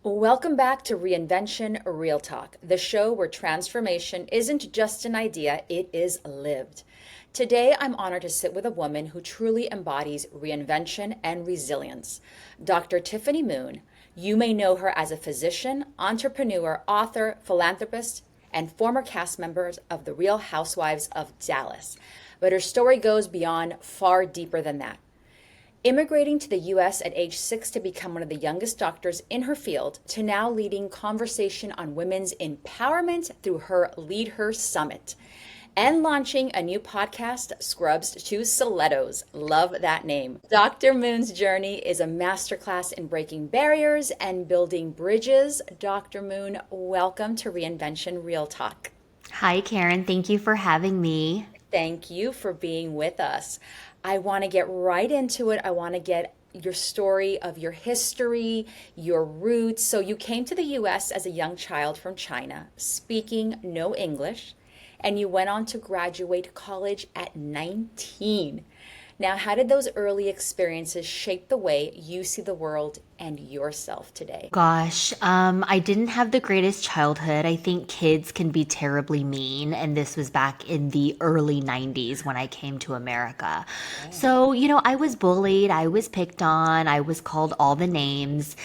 Welcome back to Reinvention Real Talk, the show where transformation isn't just an idea, it is lived. Today, I'm honored to sit with a woman who truly embodies reinvention and resilience, Dr. Tiffany Moon. You may know her as a physician, entrepreneur, author, philanthropist, and former cast members of the Real Housewives of Dallas. But her story goes beyond, far deeper than that. Immigrating to the US at age 6 to become one of the youngest doctors in her field, to now leading conversation on women's empowerment through her LeadHER Summit, and launching a new podcast, Scrubs to Stilettos. Love that name. Dr. Moon's journey is a masterclass in breaking barriers and building bridges. Dr. Moon, welcome to Reinvention Real Talk. Hi, Karen. Thank you for having me. Thank you for being with us. I want to get right into it. I want to get your story of your history, your roots. So you came to the US as a young child from China, speaking no English, and you went on to graduate college at 19. Now, how did those early experiences shape the way you see the world and yourself today? Gosh, I didn't have the greatest childhood. I think kids can be terribly mean, and this was back in the early 90s when I came to America. So, I was bullied, I was picked on, I was called all the names,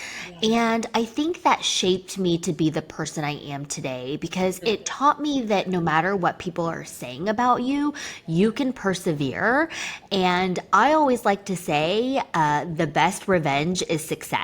and I think that shaped me to be the person I am today because it taught me that no matter what people are saying about you, you can persevere. And I always like to say, the best revenge is success.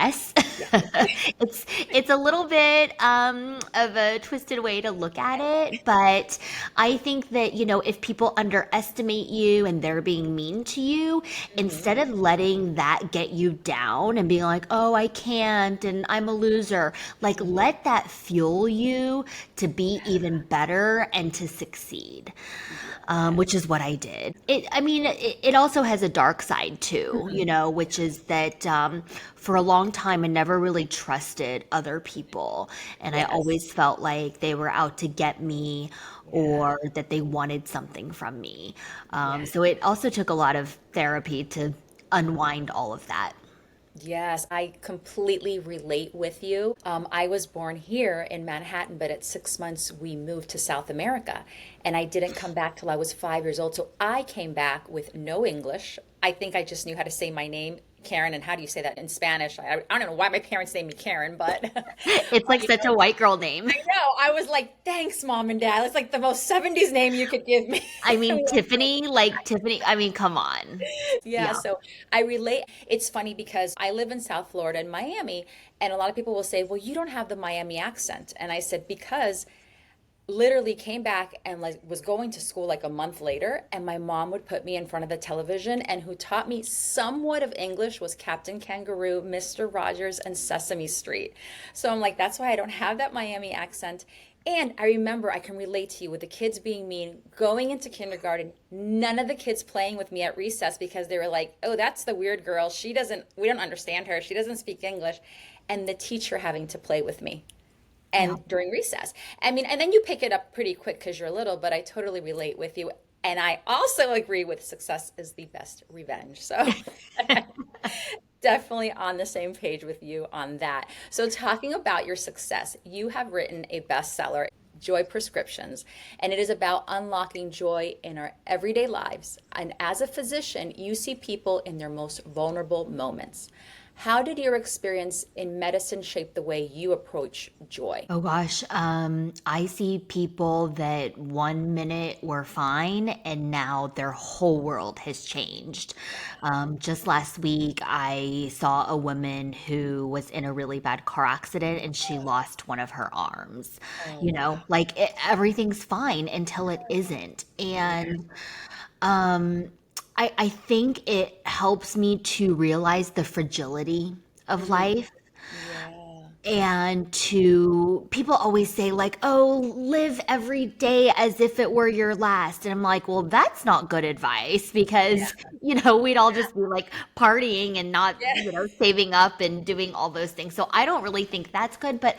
It's a little bit of a twisted way to look at it, but I think that if people underestimate you and they're being mean to you, instead of letting that get you down and being like, oh, I can't and I'm a loser, like let that fuel you to be even better and to succeed. Which is what I did. It also has a dark side too, which is that for a long time I never really trusted other people. And I Yes. always felt like they were out to get me Yeah. or that they wanted something from me. Yeah. So it also took a lot of therapy to unwind all of that. Yes, I completely relate with you. I was born here in Manhattan, but at 6 months we moved to South America, and I didn't come back till I was 5 years old. So I came back with no English. I think I just knew how to say my name, Karen, and how do you say that in Spanish? I don't know why my parents named me Karen, but It's like such a white girl name. I know. I was like, thanks, mom and dad. It's like the most 70s name you could give me. I mean, Tiffany, I mean, come on. Yeah, Yeah. so I relate. It's funny because I live in South Florida in Miami, and a lot of people will say, "Well, you don't have the Miami accent." And I said, "Because literally came back and like was going to school like a month later, and my mom would put me in front of the television, and who taught me somewhat of English was Captain Kangaroo, Mr. Rogers, and Sesame Street." So I'm like, that's why I don't have that Miami accent. And I remember I can relate to you with the kids being mean, going into kindergarten, none of the kids playing with me at recess because they were like, oh, that's the weird girl. We don't understand her. She doesn't speak English. And the teacher having to play with me Yeah. and during recess. I mean, and then you pick it up pretty quick because you're little, but I totally relate with you. And I also agree with success is the best revenge. So definitely on the same page with you on that. So, talking about your success, you have written a bestseller, Joy Prescriptions, and it is about unlocking joy in our everyday lives. And as a physician, you see people in their most vulnerable moments. How did your experience in medicine shape the way you approach joy? Oh gosh, I see people that one minute were fine and now their whole world has changed. Just last week, I saw a woman who was in a really bad car accident and she lost one of her arms. Oh, wow. Everything's fine until it isn't. And um, I think it helps me to realize the fragility of Mm, life yeah. and to people always say like, oh, live every day as if it were your last, and I'm like, well, that's not good advice Yeah. because we'd all just be like partying and not Yeah. saving up and doing all those things. So I don't really think that's good, but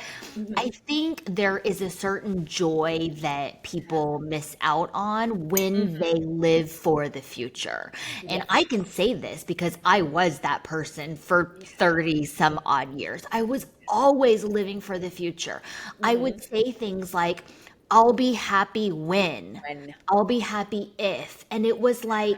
I Mhm. think there is a certain joy that people miss out on when they Mhm. live for the future. And I Yes. can say this because I was that person for 30 some odd years. I was always living for the future. I would Hmm. say things like, I'll be happy when, When, I'll be happy if. And it was like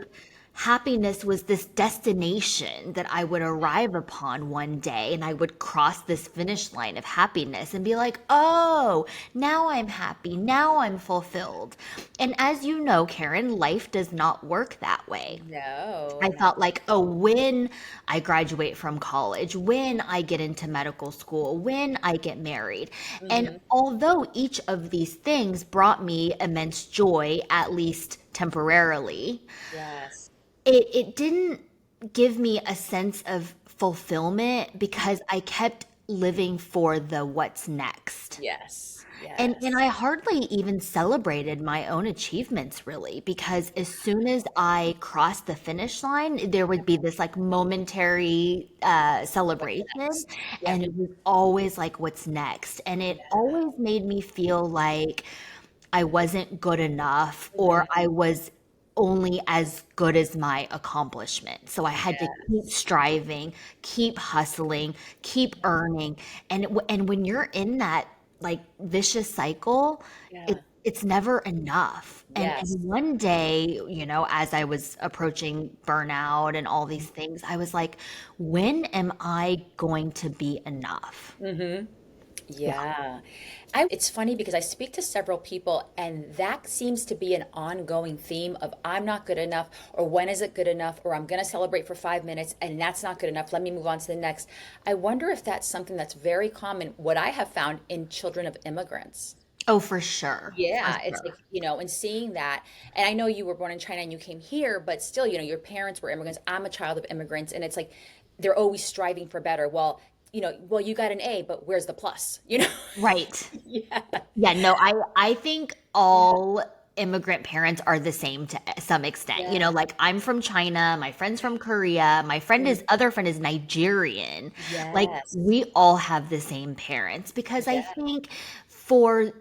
happiness was this destination that I would arrive upon one day, and I would cross this finish line of happiness and be like, oh, now I'm happy. Now I'm fulfilled. And as you know, Karen, life does not work that way. no, I not. thought like, oh, when I graduate from college, when I get into medical school, when I get married. And Hmm. although each of these things brought me immense joy, at least temporarily, Yes. it didn't give me a sense of fulfillment because I kept living for the what's next. Yes. And Yes. I hardly even celebrated my own achievements really, because as soon as I crossed the finish line, there would be this like momentary What's celebration, next? Yep. and it was always like, what's next? And it always made me feel like I wasn't good enough, or Hmm. I was only as good as my accomplishment. So I had to keep Yes. striving, keep hustling, keep earning. And when you're in that like vicious cycle, Yeah. it's never enough. Yes. And one day, as I was approaching burnout and all these things, I was like, when am I going to be enough? Hmm. Yeah. Yeah. It's funny because I speak to several people, and that seems to be an ongoing theme of I'm not good enough, or when is it good enough, or I'm going to celebrate for 5 minutes and that's not good enough. Let me move on to the next. I wonder if that's something that's very common, what I have found in children of immigrants. Oh, for sure. For Yeah, it's like, sure. and seeing that, and I know you were born in China and you came here, but still, your parents were immigrants. I'm a child of immigrants, and it's like they're always striving for better. Well, well, you got an A, but where's the plus? Right. Yeah. Yeah, no, I think all immigrant parents are the same to some extent. Yeah. Like I'm from China, my friend's from Korea, my other friend is Nigerian. Like Yes. we all have the same parents because I Yeah. think for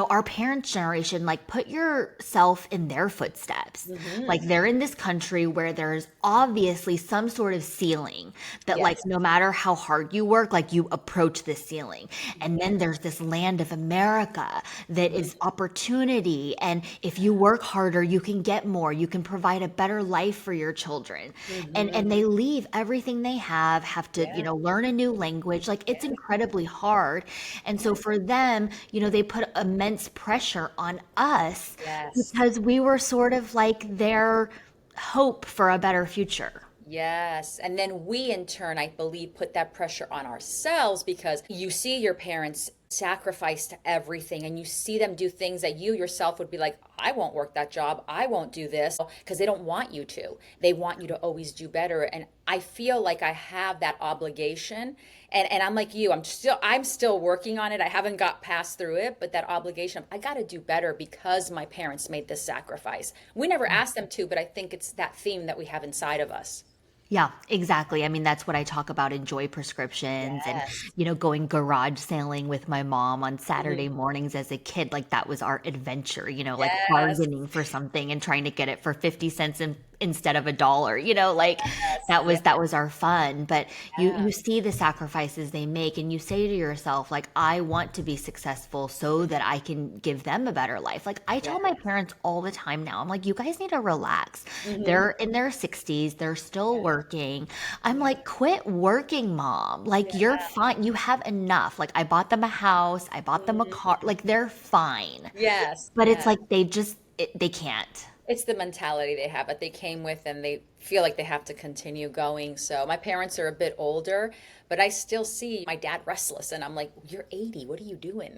our parents' generation, like put yourself in their footsteps. Like Hmm. they're in this country where there's obviously some sort of ceiling that like Yes. no matter how hard you work, like you approach this ceiling. And Yeah. then there's this land of America that Hmm. is opportunity. And if you work harder, you can get more. You can provide a better life for your children. And Hmm. they leave everything they have to, Yeah. learn a new language. Like it's Yeah. incredibly hard. And so for them, they put immense pressure on us Yes. because we were sort of like their hope for a better future. Yes. And then we, in turn, I believe, put that pressure on ourselves because you see your parents sacrifice to everything and you see them do things that you yourself would be like, I won't work that job. I won't do this because they don't want you to. They want you to always do better. And I feel like I have that obligation. And I'm like you, I'm still working on it. I haven't got past through it, but that obligation, I got to do better because my parents made this sacrifice. We never asked them to, but I think it's that theme that we have inside of us. Yeah, exactly. I mean, that's what I talk about in Joy Prescriptions and, Yes. going garage sailing with my mom on Mhm. Saturday mornings as a kid. Like that was our adventure, like Yes. bargaining for something and trying to get it for 50 cents instead of a dollar, like Yes. that Yeah. was our fun. But Yeah. you see the sacrifices they make and you say to yourself, like, I want to be successful so that I can give them a better life. Like I tell my Yes. parents all the time now, I'm like, you guys need to relax. Hmm. They're in their 60s, they're still Yeah. working. I'm Yeah. like, quit working, mom. Like, you're Yeah. fine. You have enough. Like, I bought them a house, I bought them a Mhm. car. Like, they're fine. Yes. But it's Yeah. like they can't. It's the mentality they have that they came with and they feel like they have to continue going. So my parents are a bit older, but I still see my dad restless and I'm like, you're 80. What are you doing?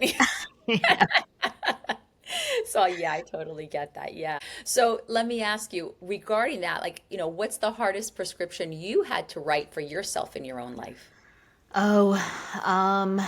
So yeah, I totally get that. Yeah. So let me ask you regarding that, like, what's the hardest prescription you had to write for yourself in your own life? Oh, um,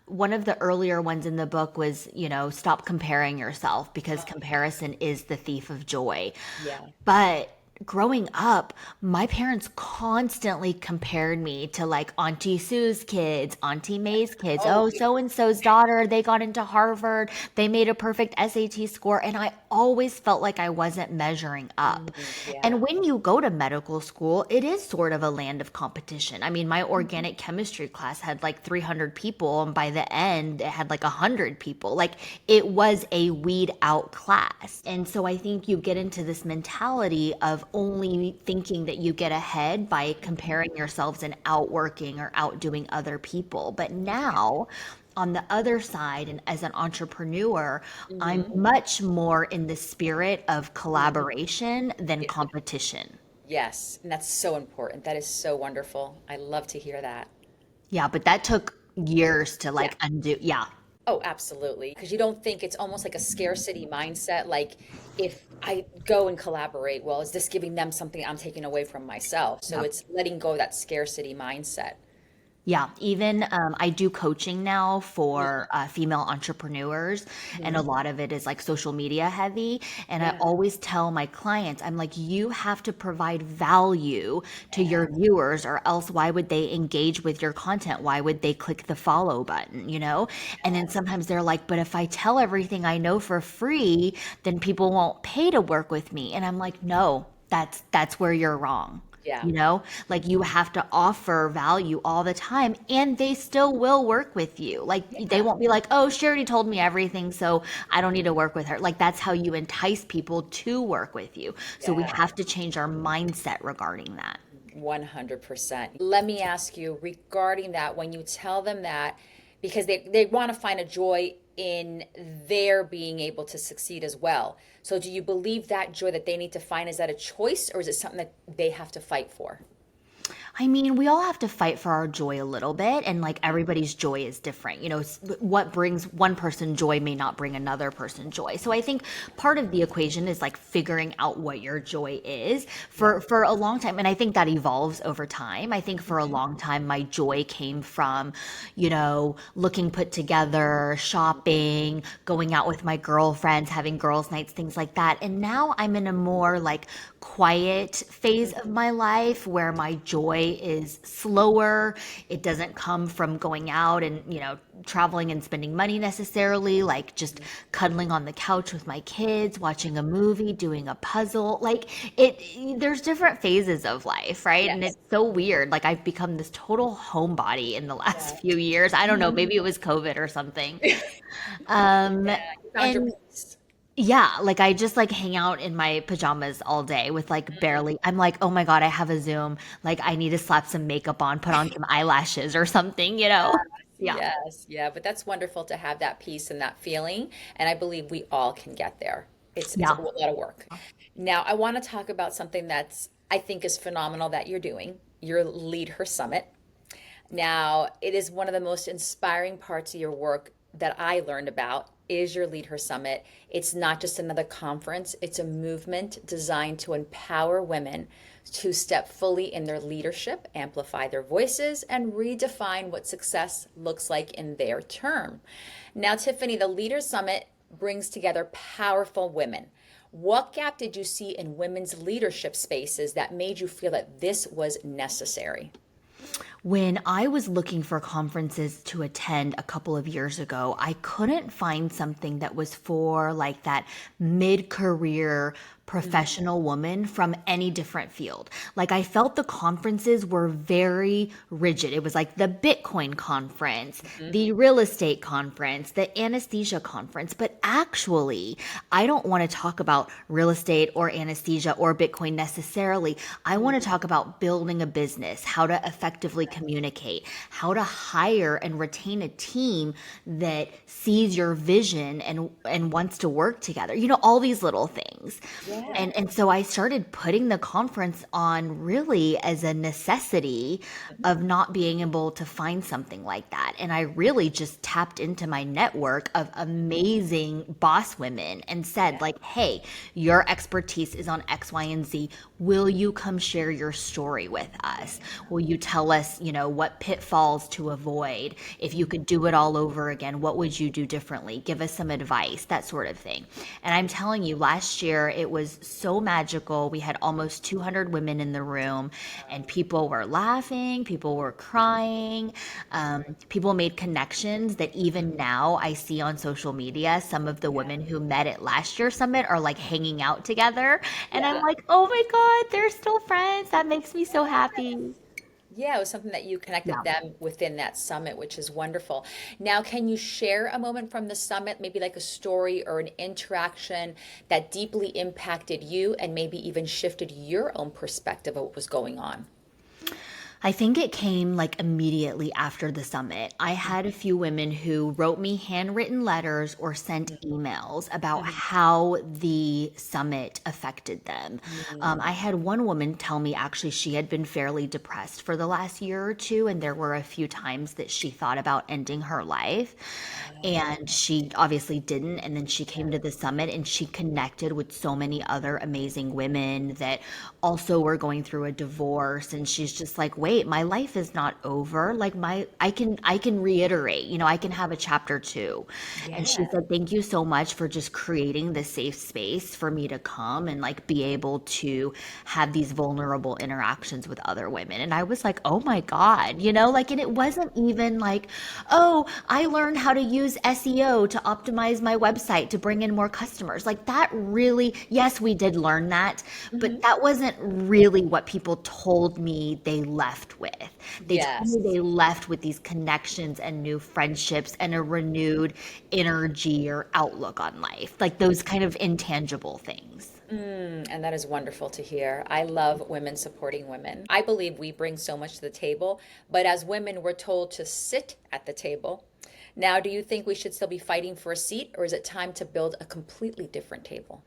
one of the earlier ones in the book was, stop comparing yourself because Oh, comparison is the thief of joy. yeah. But growing up, my parents constantly compared me to like Auntie Sue's kids, Auntie May's kids. Oh, Oh, yeah. so and so's daughter, they got into Harvard, they made a perfect SAT score. And I always felt like I wasn't measuring up. Yeah. And when you go to medical school, it is sort of a land of competition. I mean, my Mhm. organic chemistry class had like 300 people, and by the end, it had like 100 people. Like it was a weed out class. And so I think you get into this mentality of only thinking that you get ahead by comparing yourselves and outworking or outdoing other people. But now, on the other side, and as an entrepreneur, I'm Hmm. much more in the spirit of collaboration than Yeah. competition. Yes, and that's so important. That is so wonderful. I love to hear that. Yeah, but that took years to Yeah. like undo. Yeah. Oh, absolutely. Because you don't think it's almost like a scarcity mindset. Like, if I go and collaborate, well, is this giving them something I'm taking away from myself? So Yep. it's letting go of that scarcity mindset. Yeah, even I do coaching now for female entrepreneurs, and a Mhm. lot of it is like social media heavy. And I Yeah. always tell my clients, I'm like, you have to provide value to Yeah. your viewers, or else why would they engage with your content? Why would they click the follow button, you know? And then sometimes they're like, but if I tell everything I know for free, then people won't pay to work with me. And I'm like, no, that's where you're wrong. Yeah. You know, like you have to offer value all the time, and they still will work with you. Like they Yeah. won't be like, oh, she already told me everything, so I don't need to work with her. Like that's how you entice people to work with you. So we Yeah. have to change our mindset regarding that. 100%. Let me ask you regarding that, when you tell them that, because they want to find a joy in their being able to succeed as well. So do you believe that joy that they need to find, is that a choice, or is it something that they have to fight for? I mean, we all have to fight for our joy a little bit, and like everybody's joy is different. You know, what brings one person joy may not bring another person joy. So I think part of the equation is like figuring out what your joy is Yeah. for a long time, and I think that evolves over time. I think for a long time my joy came from, you know, looking put together, shopping, going out with my girlfriends, having girls' nights, things like that. And now I'm in a more like quiet phase of my life where my joy is slower. It doesn't come from going out and, you know, traveling and spending money necessarily, like just cuddling on the couch with my kids, watching a movie, doing a puzzle. Like there's different phases of life, right? And Yes. it's so weird. Like I've become this total homebody in the Yeah. last few years. I don't know, Mhm. maybe it was COVID or something. Um, You found your and peace. yeah, like I just like hang out in my pajamas all day with like barely, I'm like, oh my God, I have a Zoom. Like I need to slap some makeup on, put on some eyelashes or something, you know? Yeah. Yes, yeah, but that's wonderful to have that peace and that feeling, and I believe we all can get there. It's a Yeah. lot of work. Now, I want to talk about something that's I think is phenomenal that you're doing. Your Lead Her Summit. Now, it is one of the most inspiring parts of your work that I learned about is your Lead Her Summit. It's not just another conference, it's a movement designed to empower women to step fully in their leadership, amplify their voices, and redefine what success looks like in their term. Now, Tiffany, the Leader Summit brings together powerful women. What gap did you see in women's leadership spaces that made you feel that this was necessary? When I was looking for conferences to attend a couple of years ago, I couldn't find something that was for like that mid career professional woman from any different field. Like I felt the conferences were very rigid. It was like the Bitcoin conference, Mhm. the real estate conference, the anesthesia conference. But actually, I don't want to talk about real estate or anesthesia or Bitcoin necessarily. I want to talk about building a business, how to effectively communicate, how to hire and retain a team that sees your vision and wants to work together. You know, all these little things. Yeah. And so I started putting the conference on really as a necessity of not being able to find something like that. And I really just tapped into my network of amazing boss women and said, like, hey, your expertise is on X, Y, and Z. Will you come share your story with us? Will you tell us, what pitfalls to avoid. If you could do it all over again, what would you do differently? Give us some advice, that sort of thing. And I'm telling you, last year it was so magical. We had almost 200 women in the room, and people were laughing, people were crying, people made connections that even now I see on social media. Some of the women who met at last year's summit are like hanging out together. And I'm Yeah. like, oh my God, they're still friends. That makes me so happy. Yeah, it was something that you connected Yeah. them within that summit, which is wonderful. Now, can you share a moment from the summit, maybe like a story or an interaction that deeply impacted you and maybe even shifted your own perspective of what was going on? I think it came like immediately after the summit. I had a few women who wrote me handwritten letters or sent emails about Mhm. how the summit affected them. Mm. I had one woman tell me actually she had been fairly depressed for the last year or two, and there were a few times that she thought about ending her life. Wow. And she obviously didn't. And then she came to the summit and she connected with so many other amazing women that also were going through a divorce. And she's just like, wait, my life is not over. Like I can reiterate, I can have a chapter two. And she Yeah. said, thank you so much for just creating this safe space for me to come and like be able to have these vulnerable interactions with other women. And I was like, oh my God, like, and it wasn't even like, oh, I learned how to use SEO to optimize my website to bring in more customers. Like that really, yes, we did learn that, but Hmm. that wasn't really what people told me they left with. They told me Yes. they left with these connections and new friendships and a renewed energy or outlook on life, like those kind of intangible things. And that is wonderful to hear. I love women supporting women. I believe we bring so much to the table, but as women, we're told to sit at the table. Now, do you think we should still be fighting for a seat, or is it time to build a completely different table?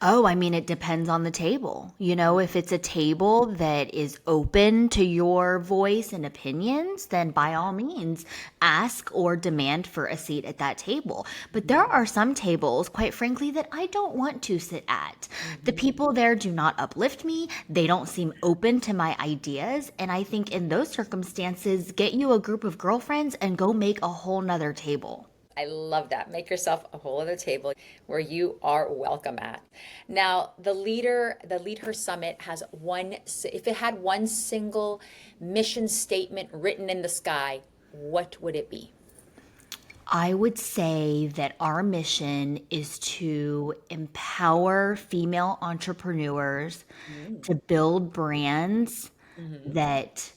Oh, I mean, it depends on the table. If it's a table that is open to your voice and opinions, then by all means, ask or demand for a seat at that table. But there are some tables, quite frankly, that I don't want to sit at. The Hmm. people there do not uplift me, they don't seem open to my ideas. And I think in those circumstances, get you a group of girlfriends and go make a whole nother table. I love that. Make yourself a whole other table where you are welcome at. Now, the Lead Her Summit has if it had one single mission statement written in the sky, what would it be? I would say that our mission is to empower female entrepreneurs Mm. to build brands Hmm. that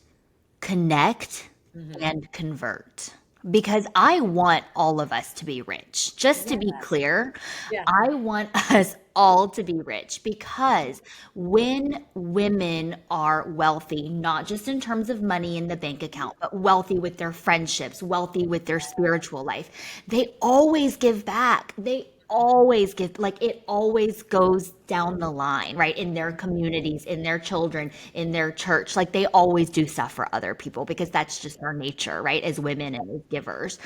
connect Hmm. and convert. Because I want all of us to be rich. Just to be Yes. clear, Yeah. I want us all to be rich because when women are wealthy, not just in terms of money in the bank account, but wealthy with their friendships, wealthy with their spiritual life, they always give back. They always give, like it always goes down the line, right? In their communities, in their children, in their church, like they always do stuff for other people because that's just our nature, right? As women and as givers.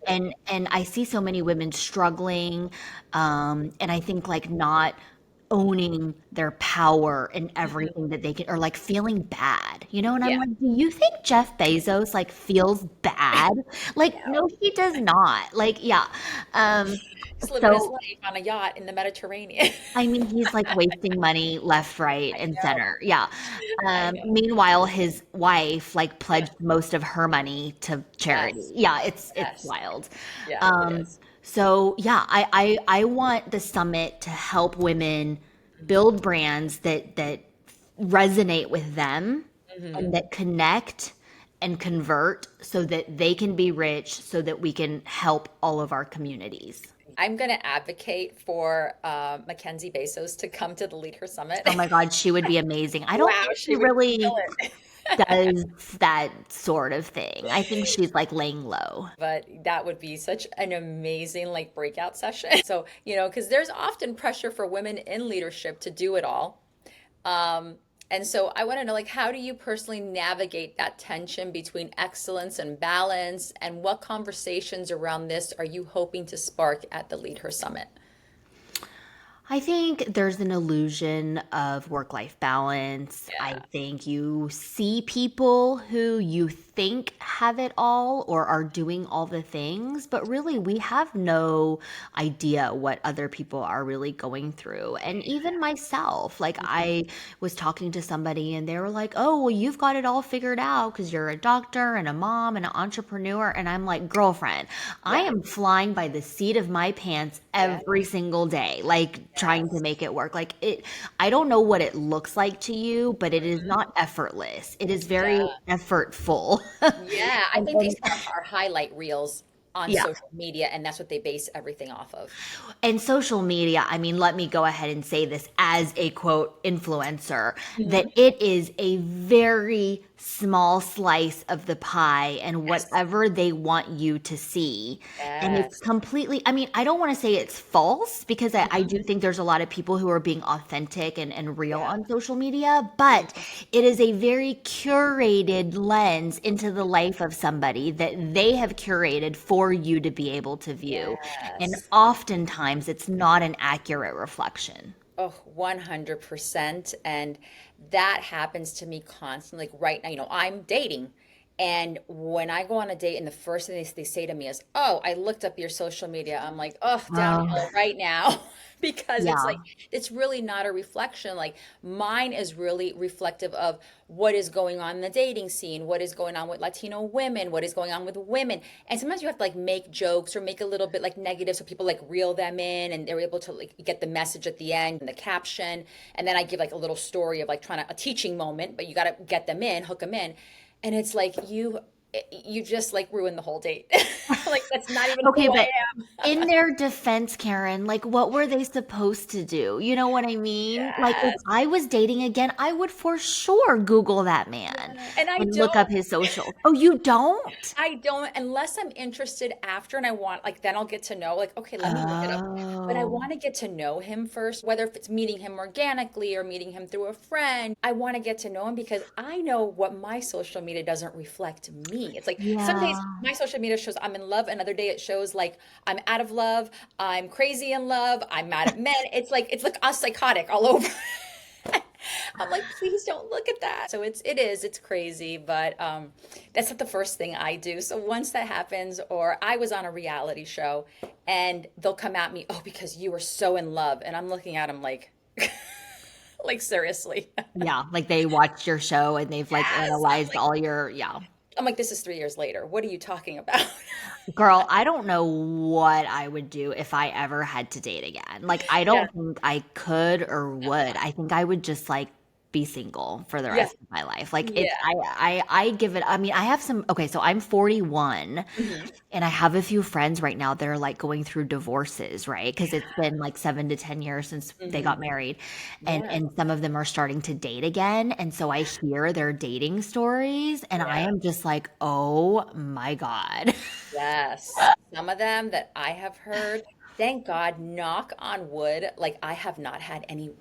And I see so many women struggling, and I think like not owning their power and everything that they can, or like feeling bad, and I'm Yeah. like, do you think Jeff Bezos like feels bad? Like, No. no, he does not. Like, yeah. um Just living his so life on a yacht in the Mediterranean. I mean, he's like wasting money left, right, I and know. center. Yeah. I know. Meanwhile, his wife like Yeah. pledged most of her money to charity. Yes. Yeah, it's Yes. wild. Yeah, it Um, is. so yeah, I want the summit to help women Mhm. build brands that resonate with them and Mhm. that connect and convert so that they can be rich so that we can help all of our communities. I'm going to advocate for Mackenzie Bezos to come to the Lead Her Summit. Oh my God, she would be amazing. I don't Wow, think she she would kill really it. does that sort of thing. I think she's like laying low. But that would be such an amazing like breakout session. So, because there's often pressure for women in leadership to do it all. Um, and so I want to know, like, how do you personally navigate that tension between excellence and balance? And what conversations around this are you hoping to spark at the Lead Her Summit? I think there's an illusion of work life balance. I Yeah. think you see people who you think have it all or are doing all the things, but really we have no idea what other people are really going through. And even myself, like I was talking to somebody and they were like, "Oh, well, you've got it all figured out because you're a doctor and a mom and an entrepreneur." And I'm like, "Girlfriend, I Yeah. am flying by the seat of my pants Yeah. every single day, like trying to Yes. make it work." Like I don't know what it looks like to you, but it is Mhm. not effortless. It is Yeah. very effortful. Yeah. I think they And see our highlight reels on yeah. social media, and that's what they base everything off of. And social media, I mean, let me go ahead and say this as a quote influencer, that Hmm. it is a very small slice of the pie and Yes. whatever they want you to see. And it's Yes. completely, I mean, I don't want to say it's false because I Hmm. do think there's a lot of people who are being authentic and real Yeah. on social media, but it is a very curated lens into the life of somebody that they have curated for you to be able to view. And Yes. oftentimes it's not an accurate reflection. Oh, 100%. And that happens to me constantly. Like right now, I'm dating. And when I go on a date, and the first thing they say to me is, "Oh, I looked up your social media." I'm like, "Oh, downhill right now." Because it's like, Yeah. it's really not a reflection. Like, mine is really reflective of what is going on in the dating scene, what is going on with Latino women, what is going on with women. And sometimes you have to like make jokes or make a little bit like negative so people like reel them in and they're able to like get the message at the end and the caption. And then I give like a little story of like trying to, a teaching moment, but you got to get them in, hook them in. And it's like you just like ruin the whole date. Like that's not even Okay, who I but am. in their defense, Karen, like what were they supposed to do? You know what I mean? Like if Yes. I was dating again, I would for sure Google that man Yeah. And I and look up don't. his socials. Oh, you don't? I don't, unless I'm interested after and I want, like, then I'll get to know, like, okay, let me look it up. But I Oh, want to get to know him first, whether if it's meeting him organically or meeting him through a friend. I want to get to know him because I know what my social media doesn't reflect me. It's like some days yeah. my social media shows I'm in love, another day it shows like I'm out of love, I'm crazy in love, I'm mad at men. It's like us psychotic all over. I'm like, please don't look at that. So it's crazy, but that's not the first thing I do. So once that happens, or I was on a reality show and they'll come at me, "Oh, because you were so in love," and I'm looking at them like, like seriously. Yeah, like they watched your show and they've like Yes. analyzed all your, yeah. I'm like, this is 3 years later. What are you talking about? Girl, I don't know what I would do if I ever had to date again. Like, I Yeah. don't think I could or would. I think I would just like be single for the Yeah. rest of my life. Like it's Yeah. I give it I mean, I have some okay, so I'm 41 Hmm. and I have a few friends right now that are like going through divorces, right? Because it's been like 7 to 10 years since they Hmm. got married. Yeah. And some of them are starting to date again. And so I hear their dating stories and I Yeah. am just like, oh my God. Yes. Some of them that I have heard, thank God, knock on wood, like I have not had any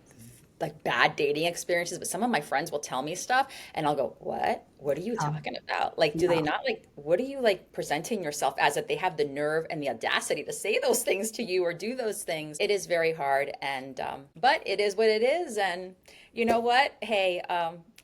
like bad dating experiences, but some of my friends will tell me stuff and I'll go, "What? What are you Um, talking about? Like, do they yeah. not like, what are you like presenting yourself as, that they have the nerve and the audacity to say those things to you or do those things?" It is very hard. And, but it is what it is. And you know what? Hey,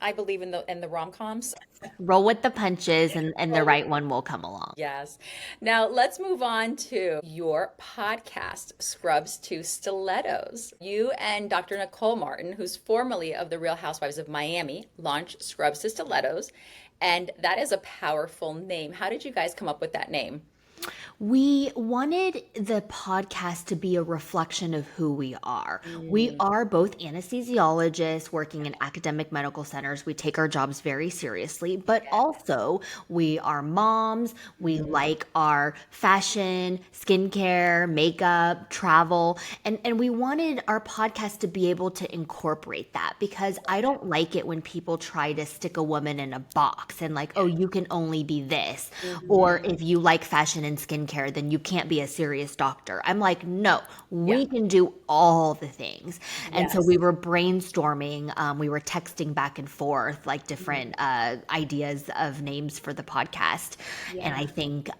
I believe in the rom-coms. Roll with the punches and the Roll with right one will come along. Yes. Now let's move on to your podcast, Scrubs to Stilettos. You and Dr. Nicole Martin, who's formerly of the Real Housewives of Miami, launched Scrubs to Stilettos. And that is a powerful name. How did you guys come up with that name? We wanted the podcast to be a reflection of who we are. We Mm, are both anesthesiologists working in academic medical centers. We take our jobs very seriously, but also we are moms. We mhm. like our fashion, skincare, makeup, travel, and we wanted our podcast to be able to incorporate that because I don't like it when people try to stick a woman in a box and like, oh, you can only be this. Or Mhm. if you like fashion and skincare, then you can't be a serious doctor. I'm like, no, Yeah. we can do all the things. And so we Yes. were brainstorming, we were texting back and forth like Mhm. different ideas of names for the podcast. And I Yeah. think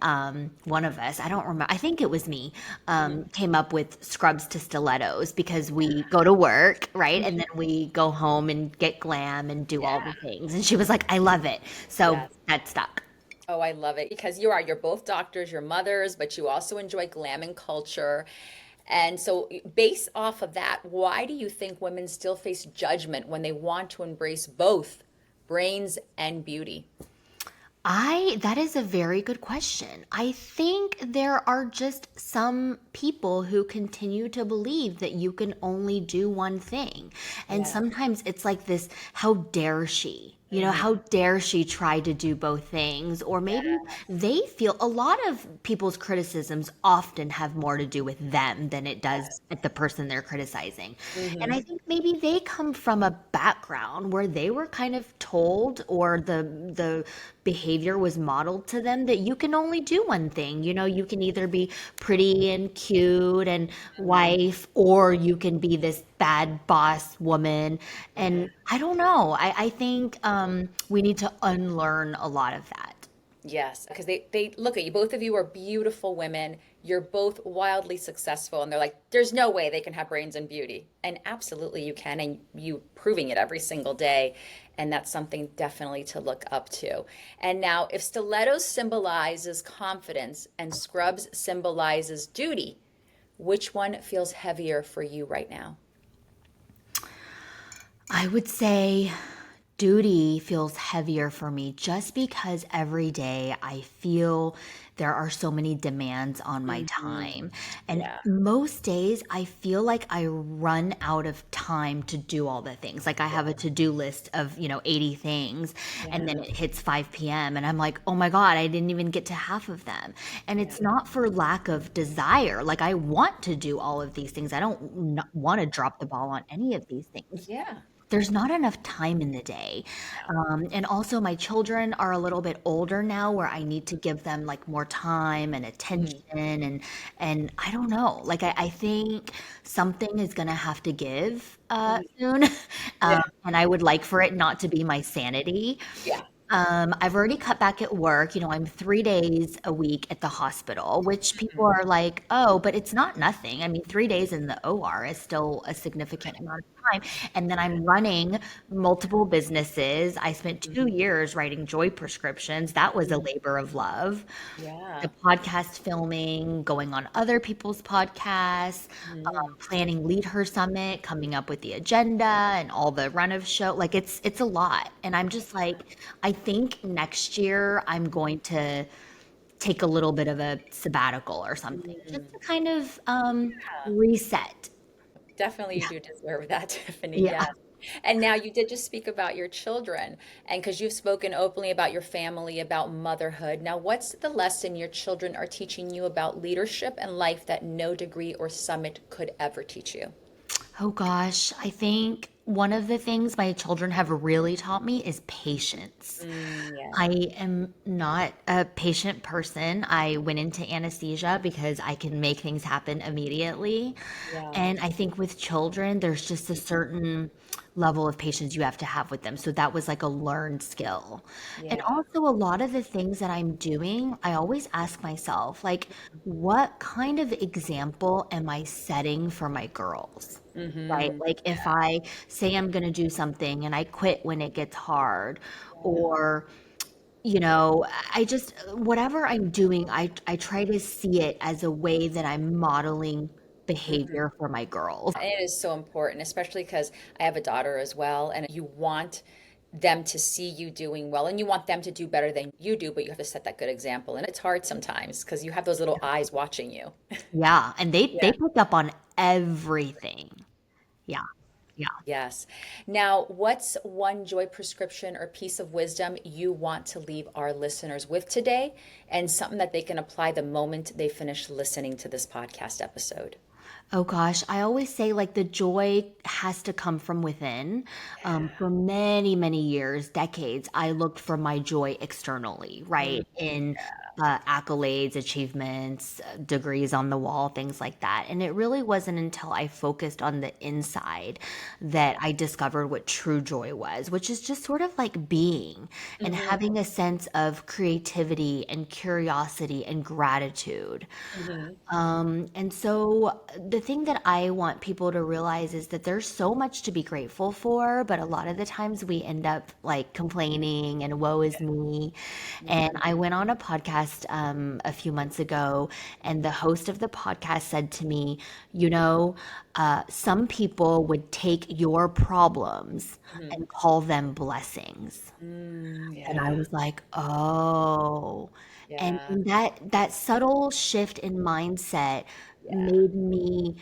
one of us, I don't remember, I think it was me, Mhm. came up with Scrubs to Stilettos because we go to work, right? And then Mhm. we go home and get glam and do all Yeah. the things. And she was like, I love it. So Yes. that stuck. Oh, I love it because you're both doctors, you're mothers, but you also enjoy glam and culture. And so, based off of that, why do you think women still face judgment when they want to embrace both brains and beauty? That is a very good question. I think there are just some people who continue to believe that you can only do one thing. And Yeah. sometimes it's like this, how dare she? Hmm. How dare she try to do both things? Or maybe they feel a lot of people's criticisms often have more to do with them than it does with the person they're criticizing. And I Hmm. think maybe they come from a background where they were kind of told, or the behavior was modeled to them, that you can only do one thing. You can either be pretty and cute and wife, or you can be this bad boss woman. And I don't know. I think we need to unlearn a lot of that. Yes, because they look at you. Both of you are beautiful women. You're both wildly successful, and they're like, "There's no way they can have brains and beauty." And absolutely, you can, and you proving it every single day. And that's something definitely to look up to. And now, if stilettos symbolizes confidence and scrubs symbolizes duty, which one feels heavier for you right now? I would say duty feels heavier for me just because every day I feel there are so many demands on my Hmm. time. And Yeah. most days I feel like I run out of time to do all the things. Like I have a to-do list of, 80 things, and then Yeah. it hits 5 p.m. and I'm like, "Oh my God, I didn't even get to half of them." And Yeah. it's not for lack of desire. Like I want to do all of these things. I don't want to drop the ball on any of these things. Yeah. There's not enough time in the day. No. And also my children are a little bit older now, where I need to give them like more time and attention. Mhm. And I don't know, like I think something is gonna have to give Mhm. soon. Yeah. And I would like for it not to be my sanity. Yeah. I've already cut back at work. I'm 3 days a week at the hospital, which people Mhm. are like, "Oh, but it's not nothing." I mean, 3 days in the OR is still a significant amount of time. And then I'm running multiple businesses. I spent two Mhm. years writing joy prescriptions. That was a Mhm. labor of love. The Yeah. podcast filming, going on other people's podcasts, Mhm. planning LeadHER Summit, coming up with the agenda and all the run of show. Like it's a lot. And I'm just like, I think next year I'm going to take a little bit of a sabbatical or something, just Mhm. to kind of Yeah. reset. Definitely you do deserve that, Tiffany. Yeah. Yes. And now you did just speak about your children, and because you've spoken openly about your family, about motherhood. Now, what's the lesson your children are teaching you about leadership and life that no degree or summit could ever teach you? Oh gosh, I think one of the things my children have really taught me is patience. Yeah. I am not a patient person. I went into anesthesia because I can make things happen immediately. Yeah. And I think with children, there's just a certain level of patience you have to have with them. So that was like a learned skill. And Yeah. also, a lot of the things that I'm doing, I always ask myself, like, what kind of example am I setting for my girls? Right? Hmm. Like, if I say I'm going to do something and I quit when it gets hard, Yeah. or I just, whatever I'm doing, I try to see it as a way that I'm modeling behavior for my girls. And it is so important, especially because I have a daughter as well, and you want them to see you doing well and you want them to do better than you do, but you have to set that good example. And it's hard sometimes because you have those little eyes watching you. Yeah, and they Yeah. pick up on everything. Yeah. Yeah. Yes. Now, what's one joy prescription or piece of wisdom you want to leave our listeners with today, and something that they can apply the moment they finish listening to this podcast episode? Oh gosh, I always say like the joy has to come from within. For many, many years, decades, I looked for my joy externally, right? In accolades, achievements, degrees on the wall, things like that. And it really wasn't until I focused on the inside that I discovered what true joy was, which is just sort of like being and Mm-hmm. having a sense of creativity and curiosity and gratitude. Mm-hmm. And so the thing that I want people to realize is that there's so much to be grateful for, but a lot of the times we end up like complaining and woe is me. And Mm-hmm. I went on a podcast a few months ago, and the host of the podcast said to me, some people would take your problems Mm-hmm. and call them blessings. Mm, And I yeah. was like, "Oh." Yeah. And that subtle shift in mindset Yeah. made me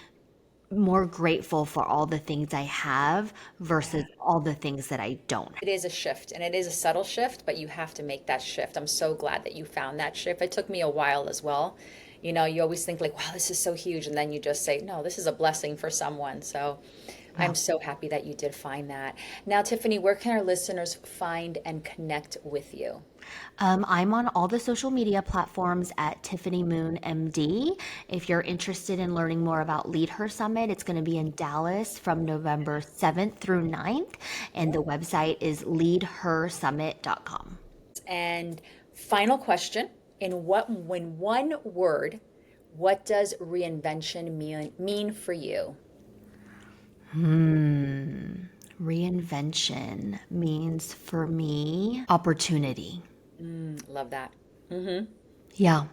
more grateful for all the things I have Yeah. versus all the things that I don't. It is a shift and it is a subtle shift, but you have to make that shift. I'm so glad that you found that shift. It took me a while as well. You know, you always think like, wow, this is so huge. And then you just say, no, this is a blessing for someone. So Yeah. I'm so happy that you did find that. Now, Tiffany, where can our listeners find and connect with you? I'm on all the social media platforms at Tiffany Moon MD. If you're interested in learning more about LeadHER Summit, it's going to be in Dallas from November 7th through 9th, and the website is leadhersummit.com. And final question, when one word, what does reinvention mean for you? Reinvention means for me opportunity. Love that. Mm-hmm. Yeah.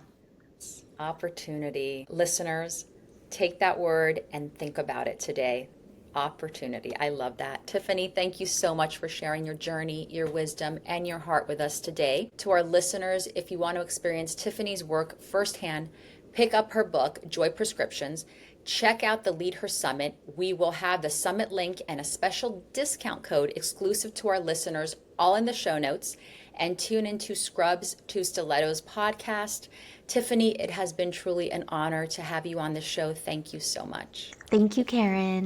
Opportunity. Listeners, take that word and think about it today. Opportunity. I love that. Tiffany, thank you so much for sharing your journey, your wisdom, and your heart with us today. To our listeners, if you want to experience Tiffany's work firsthand, pick up her book, Joy Prescriptions. Check out the LeadHER Summit. We will have the summit link and a special discount code exclusive to our listeners all in the show notes. And tune into Scrubs to Stilettos podcast. Tiffany, it has been truly an honor to have you on the show. Thank you so much. Thank you, Karen.